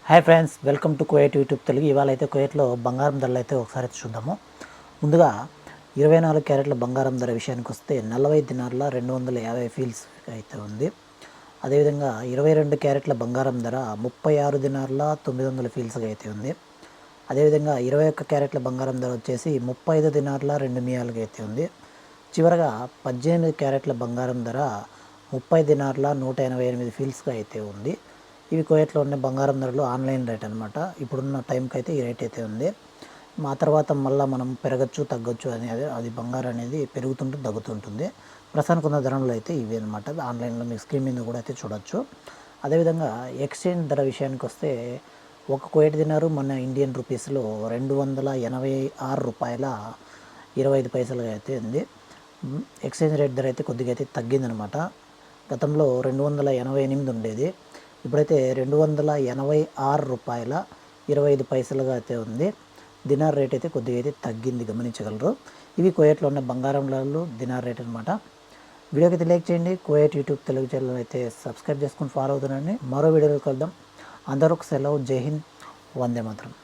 Hi friends, welcome to Kuwait YouTube Telugu. ఇవాళ అయితే కువైట్లో బంగారం ధరలు అయితే ఒకసారి చూద్దాము. ముందుగా 24 క్యారెట్ల బంగారం ధర విషయానికి వస్తే 40 దినార్ల 250 ఫీల్స్ అయితే ఉంది. అదేవిధంగా 22 క్యారెట్ల బంగారం ధర 36 దినార్ల 900 ఫీల్స్గా అయితే ఉంది. అదేవిధంగా 21 క్యారెట్ల బంగారం ధర వచ్చేసి 35 దినార్ల 2 మియాలుగా అయితే ఉంది. చివరగా 18 క్యారెట్ల బంగారం ధర 30 దినార్ల 188 ఫీల్స్గా అయితే ఉంది. ఇవి కువైట్లో ఉన్న బంగారం ధరలు ఆన్లైన్ రేట్ అనమాట. ఇప్పుడున్న టైంకి అయితే ఈ రేట్ అయితే ఉంది. మా తర్వాత మళ్ళీ మనం పెరగచ్చు తగ్గొచ్చు అనేది, అది బంగారం అనేది పెరుగుతుంటుంది తగ్గుతుంటుంది. ప్రస్తుతానికి ఉన్న ధరలు అయితే ఇవి అనమాట. ఆన్లైన్లో మీకు స్క్రీన్ మీద కూడా అయితే చూడొచ్చు. అదేవిధంగా ఎక్స్చేంజ్ ధర విషయానికి వస్తే ఒక కువైట్ దినారు మన ఇండియన్ రూపీస్లో 286 రూపాయల 25 పైసలుగా అయితే ఉంది. ఎక్స్చేంజ్ రేట్ ధర అయితే కొద్దిగా అయితే తగ్గిందనమాట. గతంలో 288 ఉండేది, ఇప్పుడైతే 286 రూపాయల 25 పైసలుగా అయితే ఉంది. దినార్ రేట్ అయితే కొద్దిగా అయితే తగ్గింది, గమనించగలరు. ఇవి కువైట్లో ఉన్న బంగారం ధరలు, దినార్ రేట్ అనమాట. వీడియోకి అయితే లైక్ చేయండి. కువైట్ యూట్యూబ్ తెలుగు ఛానల్ అయితే సబ్స్క్రైబ్ చేసుకుని ఫాలో అవుతున్నాండి. మరో వీడియోలో కలుద్దాం. అందరూ సెలవు. జై హింద్, వందే మాతరం.